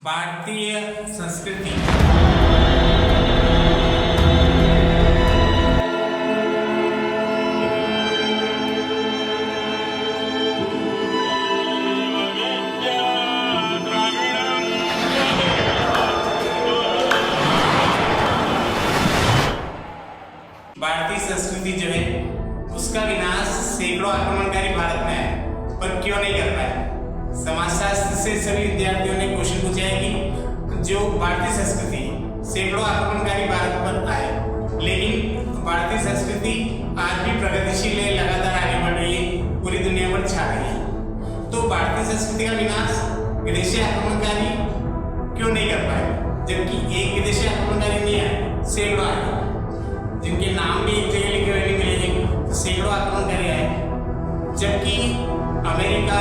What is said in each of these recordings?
भारतीय संस्कृति जो है उसका विनाश सैकड़ों आक्रमणकारी भारत में है, पर क्यों नहीं कर पाए। समाजशास्त्र से सभी विद्यार्थियों ने क्वेश्चन पूछा है कि जो भारतीय संस्कृति सैकड़ों आक्रमणकारी भारत पर आए, लेकिन भारतीय संस्कृति आज भी प्रगतिशील है, लगातार आगे बढ़ रही है, पूरी दुनिया पर छा रही है। तो भारतीय संस्कृति का विनाश विदेशी आक्रमणकारी क्यों नहीं कर पाए, जबकि एक विदेशी आक्रमणकारी नहीं आए, सैकड़ों आए, जिनके नाम भी एक जगह लिखे हुए नहीं मिलेंगे, सैकड़ों आक्रमणकारी आए। जबकि अमेरिका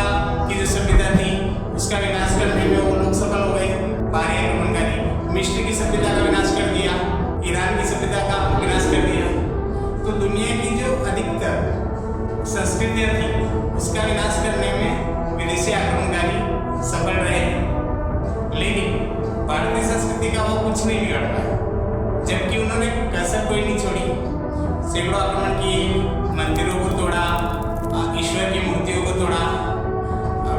की जो सभ्यता थी उसका विनाश करने में वो लोग सफल हो गए, 12 आक्रमणकारी। मिस्र की सभ्यता का विनाश कर दिया, ईरान की सभ्यता का विनाश कर दिया। तो दुनिया की जो अधिकतर संस्कृतियाँ थी उसका विनाश करने में विदेशी आक्रमणकारी सफल रहे, लेकिन भारतीय संस्कृति का वो कुछ नहीं बिगाड़ पाया, जबकि उन्होंने कसर कोई नहीं छोड़ी। सैकड़ों आक्रमण किए, मंदिरों को तोड़ा, ईश्वर की मूर्तियों को तोड़ा,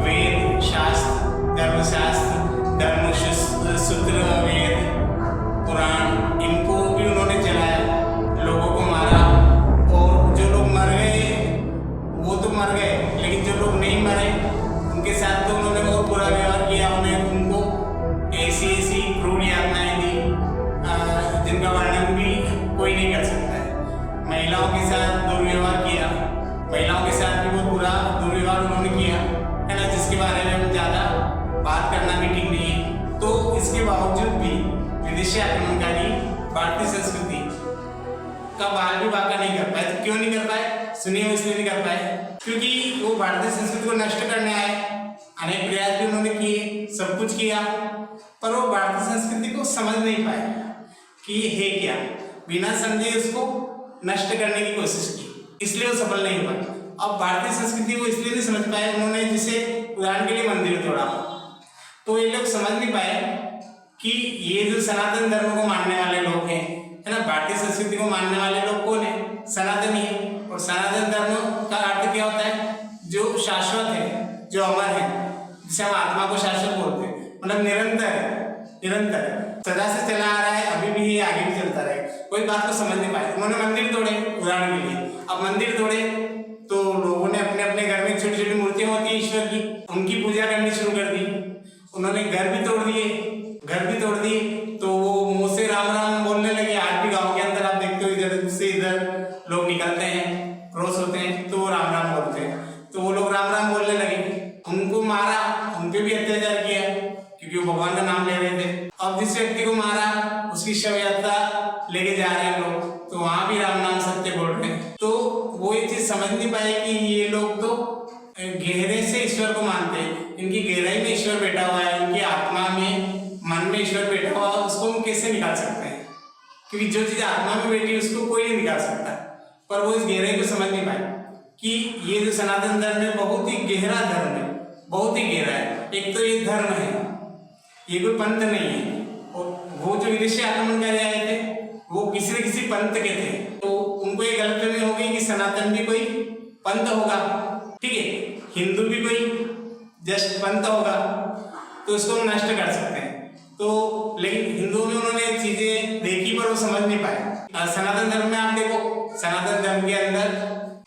वेद शास्त्र, धर्मशास्त्र, सूत्र, वेद, पुराण, इनको भी उन्होंने जलाया, लोगों को मारा। और जो लोग मर गए वो तो मर गए, लेकिन जो लोग नहीं मरे उनके साथ तो उन्होंने बहुत बुरा व्यवहार किया। उनको ऐसी क्रूर यातनाएं दी जिनका वर्णन भी कोई नहीं कर सकता है। महिलाओं के साथ दुर्व्यवहार किया, महिलाओं के साथ भी बहुत बुरा दुर्व्यवहार उन्होंने किया, है ना, जिसके बारे में हम ज़्यादा बात करना भी ठीक नहीं है। तो इसके बावजूद भी विदेशी आक्रमणकारी भारतीय संस्कृति का बाल भी बाका नहीं कर पाए। तो क्यों नहीं कर पाए? सुनिए, इसलिए नहीं कर पाए क्योंकि वो भारतीय संस्कृति को नष्ट करने आए। अनेक प्रयास भी उन्होंने किए, सब कुछ किया, पर वो भारतीय संस्कृति को समझ नहीं पाए कि ये है क्या। बिना समझे उसको नष्ट करने की कोशिश की, इसलिए वो सफल नहीं हुआ। अब भारतीय संस्कृति को इसलिए नहीं समझ पाए उन्होंने, जैसे उदाहरण के लिए मंदिर तोड़ा, तो ये लोग समझ नहीं पाए कि ये जो सनातन धर्म को मानने वाले लोग हैं, है ना, भारतीय संस्कृति को मानने वाले लोग कौन है? सनातनी है। और सनातन धर्म का अर्थ क्या होता है? जो शाश्वत है, जो अमर है, जिसे हम आत्मा को शाश्वत बोलते हैं, मतलब निरंतर सदा से चला आ रहा है, अभी भी ये आगे भी चलता रहे। कोई बात को समझ नहीं पाए। उन्होंने मंदिर तोड़े उदाहरण के लिए। अब मंदिर तोड़े तो लोगों ने अपने अपने घर में छोटी छोटी मूर्तियां होती है ईश्वर की, उनकी पूजा करनी शुरू कर दी। उन्होंने घर भी तोड़ दिए, तो वो मुंह से राम राम बोलने लगे। आज भी गाँव के अंदर आप देखते हो, इधर से इधर लोग निकलते हैं, क्रॉस होते हैं, तो वो राम राम बोलते हैं, तो वो लोग राम राम बोलने लगे। उनको मारा, उन पे भी अत्याचार किया क्योंकि वो भगवान का नाम ले रहे थे। अब जिस व्यक्ति को मारा उसकी शव यात्रा लेके जा रहे हैं लोग, तो वहां भी राम नाम सत्य बोल रहे हैं। तो वो ये चीज समझ नहीं पाए कि ये लोग तो गहरे से ईश्वर को मानते हैं, इनकी गहराई में ईश्वर बैठा हुआ है, इनकी आत्मा में, मन में ईश्वर बैठा हुआ है, उसको हम कैसे निकाल सकते हैं? क्योंकि जो चीज आत्मा में बैठी है उसको कोई नहीं निकाल सकता। पर वो इस गहराई को समझ नहीं पाए कि ये जो सनातन धर्म है बहुत ही गहरा धर्म है, बहुत ही गहरा है। एक तो ये धर्म है, ये कोई पंथ नहीं है। और वो जो विदेशी आक्रमणकारी आए थे वो किसी न किसी पंथ के थे, तो उनको ये गलतफहमी हो गई कि सनातन भी कोई पंथ होगा, ठीक है, हिंदू भी कोई जस्ट पंथ होगा, तो इसको हम नष्ट कर सकते हैं। तो लेकिन हिंदुओं में उन्होंने चीजें देखी पर वो समझ नहीं पाए। सनातन धर्म में आप देखो, सनातन धर्म के अंदर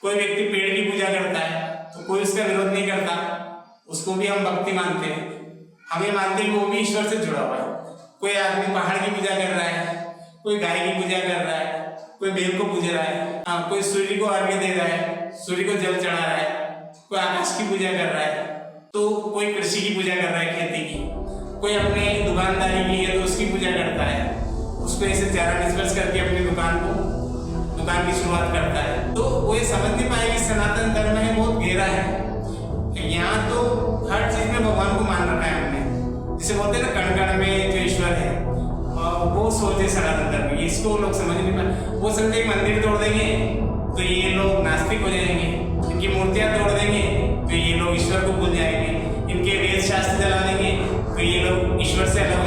कोई व्यक्ति पेड़ की पूजा करता है तो कोई उसका विरोध नहीं करता, उसको भी हम भक्ति मानते हैं। हम ये मानते हैं कि वो भी ईश्वर से जुड़ा हुआ है। कोई आदमी पहाड़ की पूजा कर रहा है, कोई गाय की पूजा कर रहा है, कोई बेल को पूज रहा है, कोई सूर्य को अर्घ्य दे रहा है, सूर्य को जल चढ़ा रहा है, कोई आकाश की पूजा कर रहा है, तो कोई कृषि की पूजा कर रहा है, खेती की, कोई अपने दुकानदारी की है तो उसकी पूजा करता है, उसको ऐसे चारा निष्पर्श करके अपनी दुकान की शुरुआत करता है। तो वो ये समझ नहीं पाए कि सनातन धर्म है बहुत गहरा है। यहाँ तो हर चीज में भगवान को मान रखा है हमने, जिसे बोलते हैं ना कण कण में जो ईश्वर है, वो सोचे सनातन धर्म। इसको लोग समझ नहीं पाए। वो समझे मंदिर तोड़ देंगे तो ये लोग नास्तिक हो जाएंगे, इनकी मूर्तियां तोड़ देंगे तो ये लोग ईश्वर को भूल जाएंगे, इनके वेद शास्त्र जला देंगे तो ये लोग ईश्वर से अलग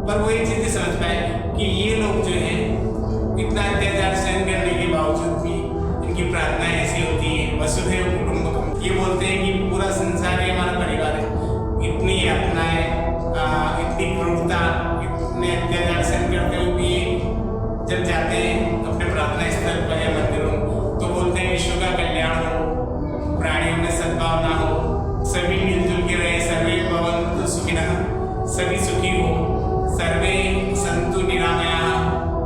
पर वो ये चीज़ नहीं समझ पाए कि ये लोग जो हैं इतना अत्याचार सहन करने के बावजूद भी इनकी प्रार्थना ऐसी होती है, वसुधैव कुटुंबकम। ये बोलते हैं कि पूरा संसार ही हमारा परिवार है। इतनी यातनाएं, इतनी क्रूरता, इतने अत्याचार सहन करते हुए भी जब जाते हैं अपने प्रार्थना स्थल पर या मंदिरों तो बोलते हैं विश्व का कल्याण हो, प्राणियों में सद्भावना हो, सभी मिलजुल के रहे, सर्वे भवन्तु सुखिनः, सभी सुखी हो, सर्वे सन्तु निरामयाः,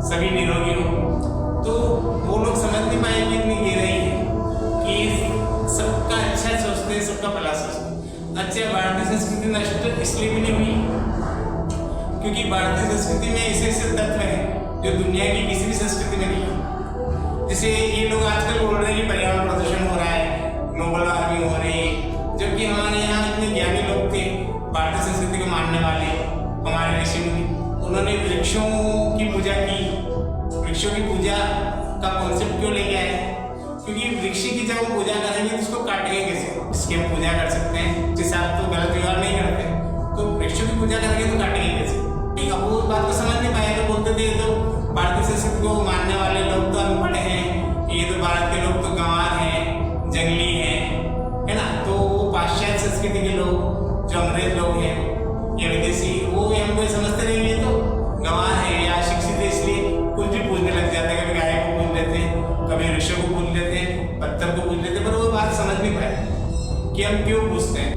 सभी निरोगी हो। तो वो लोग समझ नहीं पाएंगे इतनी गहराई है कि सबका अच्छा सोचते हैं, सबका भला सोचते हैं। अच्छा, भारतीय संस्कृति नष्ट इसलिए भी नहीं हुई क्योंकि भारतीय संस्कृति में ऐसे ऐसे तत्व हैं जो दुनिया की किसी भी संस्कृति में नहीं है। जैसे ये लोग आजकल बोल रहे हैं कि पर्यावरण प्रदूषण हो रहा है, ग्लोबल वार्मिंग हो रही है, जबकि हमारे यहाँ इतने ज्ञानी लोग थे भारतीय संस्कृति को मानने वाले, हमारे ऋषि मुनि, उन्होंने वृक्षों की पूजा की। वृक्षों की पूजा का कॉन्सेप्ट क्यों लेके आए? क्योंकि वृक्ष की जब हम पूजा करेंगे तो उसको काटेंगे कैसे? इसकी हम पूजा कर सकते हैं, जिससे आप तो गलत व्यवहार नहीं करते, तो वृक्षों की पूजा करेंगे तो काटेंगे कैसे? ठीक है, वो बात को समझ नहीं पाए तो बोलते थे तो भारतीय संस्कृति को मानने वाले लोग तो अनपढ़ हैं, ये तो भारत के लोग तो गंवार हैं, जंगली हैं, है ना। तो वो पाश्चात्य संस्कृति के लोग जो अंग्रेज लोग हैं या विदेशी, वो हमको समझते नहीं, ये तो गंवार है या शिक्षित है, इसलिए कुछ भी पूजने लग जाते हैं। कभी गाय को पूज लेते हैं, कभी वृक्षों को पूज लेते हैं, पत्थर को पूज लेते हैं, पर वो बात समझ नहीं पाए कि हम क्यों पूजते हैं।